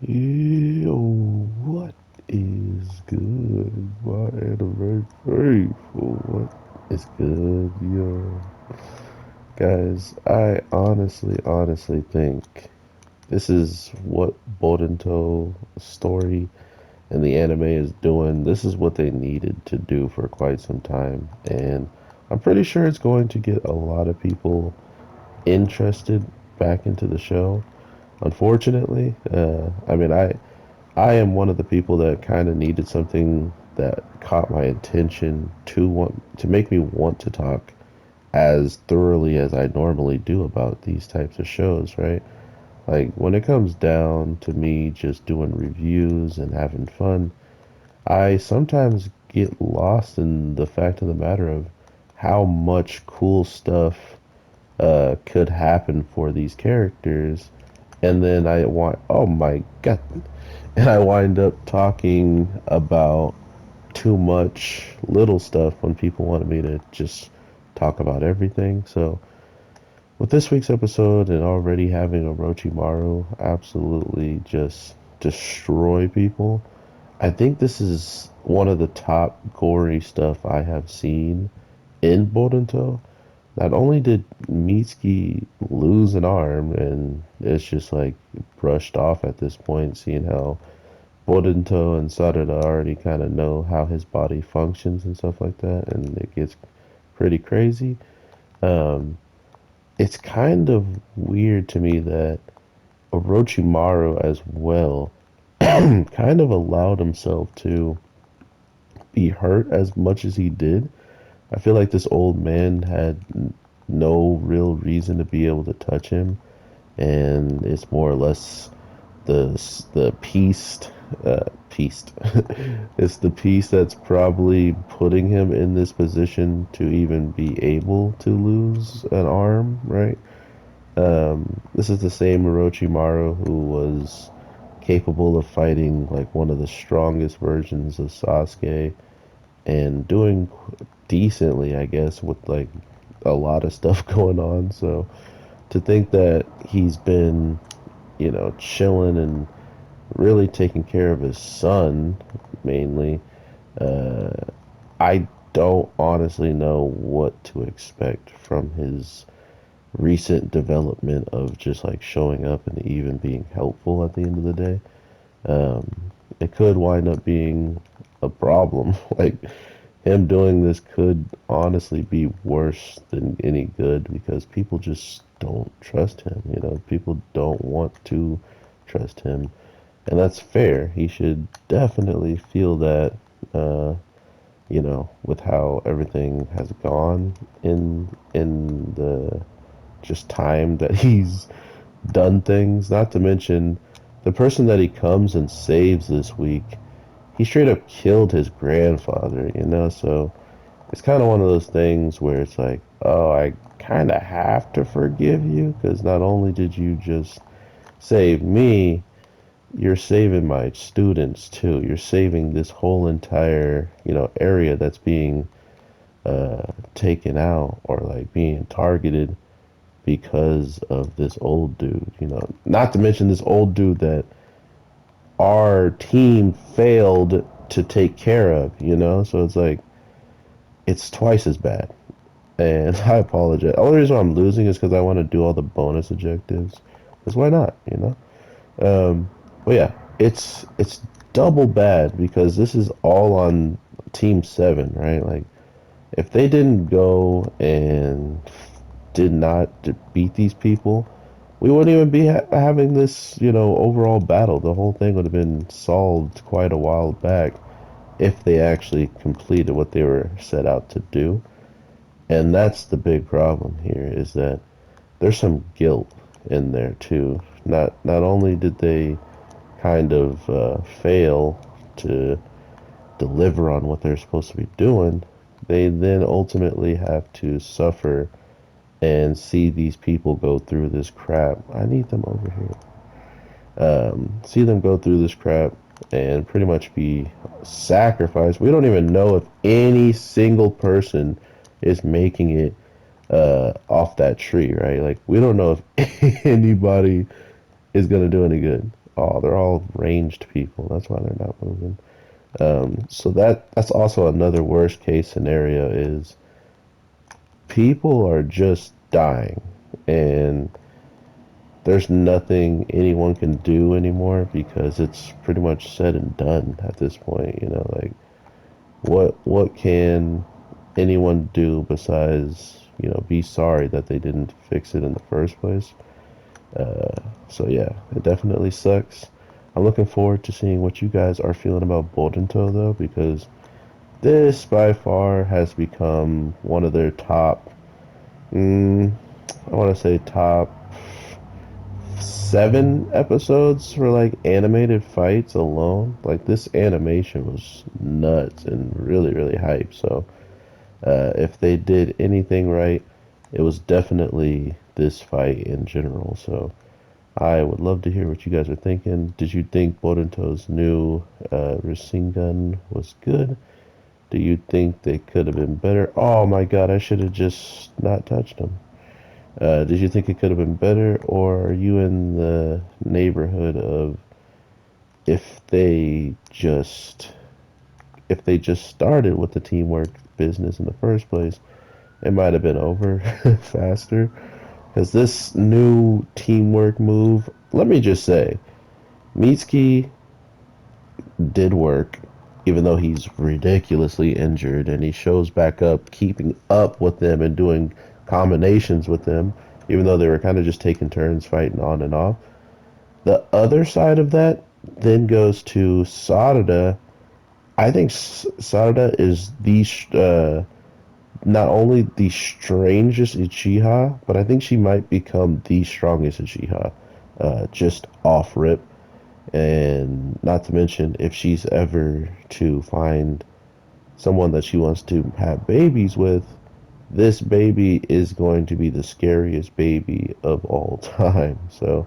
Yo, what is good? My anniversary. What is good, yo? Guys, I honestly think this is what Boruto story and the anime is doing. This is what they needed to do for quite some time. And I'm pretty sure it's going to get a lot of people interested back into the show. Unfortunately, I am one of the people that kind of needed something that caught my attention to make me want to talk as thoroughly as I normally do about these types of shows, right? Like when it comes down to me just doing reviews and having fun, I sometimes get lost in the fact of the matter of how much cool stuff could happen for these characters, and then I want, oh my god, and I wind up talking about too much little stuff when people wanted me to just talk about everything. So with this week's episode and already having Orochimaru absolutely just destroy people, I think this is one of the top gory stuff I have seen in Boruto. Not only did Mitsuki lose an arm and it's just like brushed off at this point, seeing how Boruto and Sarada already kind of know how his body functions and stuff like that, and it gets pretty crazy. Um, it's kind of weird to me that Orochimaru as well kind of allowed himself to be hurt as much as he did. I feel like this old man had no real reason to be able to touch him, and it's more or less the piece. It's the piece that's probably putting him in this position to even be able to lose an arm, right? This is the same Orochimaru who was capable of fighting like one of the strongest versions of Sasuke and doing decently, I guess, with like a lot of stuff going on. So to think that he's been, chilling and really taking care of his son mainly, uh, I don't honestly know what to expect from his recent development of just like showing up and even being helpful at the end of the day. It could wind up being a problem. Like him doing this could honestly be worse than any good because people just don't trust him. People don't want to trust him, and that's fair. He should definitely feel that, with how everything has gone in the just time that he's done things. Not to mention the person that he comes and saves this week. He straight up killed his grandfather. So it's kind of one of those things where it's like, oh, I kind of have to forgive you because not only did you just save me, you're saving my students too. You're saving this whole entire, area that's being taken out or like being targeted because of this old dude. Not to mention this old dude that our team failed to take care of. So it's like, it's twice as bad. And I apologize. The only reason why I'm losing is because I want to do all the bonus objectives. Because why not? Um, but yeah, it's double bad because this is all on Team 7, right? Like, if they didn't go and did not beat these people, we wouldn't even be having this, overall battle. The whole thing would have been solved quite a while back if they actually completed what they were set out to do. And that's the big problem here is that there's some guilt in there too. Not only did they kind of fail to deliver on what they're supposed to be doing, they then ultimately have to suffer and see these people go through this crap. I need them over here. See them go through this crap and pretty much be sacrificed. We don't even know if any single person is making it off that tree, right? Like we don't know if anybody is gonna do any good. oh, they're all ranged people. That's why they're not moving. So that's also another worst case scenario is people are just dying and there's nothing anyone can do anymore because it's pretty much said and done at this point, you know, like what can anyone do besides, you know, be sorry that they didn't fix it in the first place? So yeah, it definitely sucks. I'm looking forward to seeing what you guys are feeling about Boruto though, because this by far has become one of their top, mm, I want to say top 7 episodes for like animated fights alone. Like this animation was nuts and really, really hype. So if they did anything right, it was definitely this fight in general. So I would love to hear what you guys are thinking. Did you think Boruto's new Rasengan was good? Do you think they could have been better? Oh my god, I should have just not touched them. Did you think it could have been better, or are you in the neighborhood of if they just if they just started with the teamwork business in the first place, it might have been over faster? Because this new teamwork move, let me just say, Mitsuki did work, even though he's ridiculously injured, and he shows back up, keeping up with them and doing combinations with them, even though they were kind of just taking turns fighting on and off. The other side of that then goes to Sarada. I think Sarada is the not only the strangest Uchiha, but I think she might become the strongest Uchiha, just off rip. And not to mention, if she's ever to find someone that she wants to have babies with, this baby is going to be the scariest baby of all time. So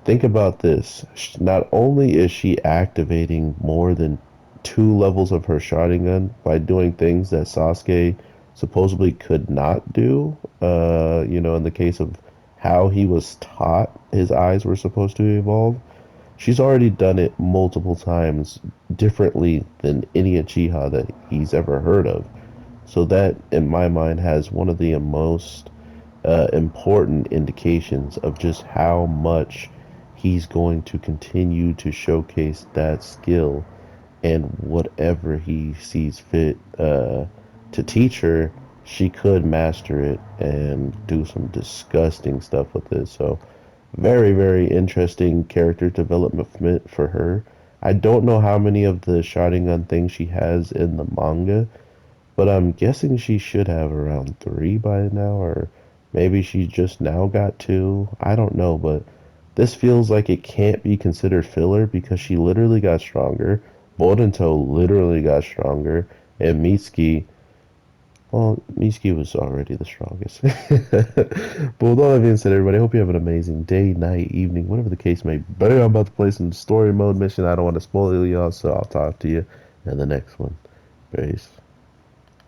think about this. Not only is she activating more than 2 levels of her Sharingan by doing things that Sasuke supposedly could not do, you know, in the case of how he was taught his eyes were supposed to evolve, she's already done it multiple times differently than any Uchiha that he's ever heard of. So that, in my mind, has one of the most important indications of just how much he's going to continue to showcase that skill and whatever he sees fit to teach her, she could master it and do some disgusting stuff with it. So very, very interesting character development for her. I don't know how many of the Sharingan things she has in the manga, but I'm guessing she should have around 3 by now, or maybe she just now got 2. I don't know, but this feels like it can't be considered filler because she literally got stronger. Boruto literally got stronger, and Mitsuki, well, Mitsuki was already the strongest. But with all that being said, everybody, I hope you have an amazing day, night, evening, whatever the case may be. I'm about to play some story mode mission. I don't want to spoil y'all, so I'll talk to you in the next one. Peace.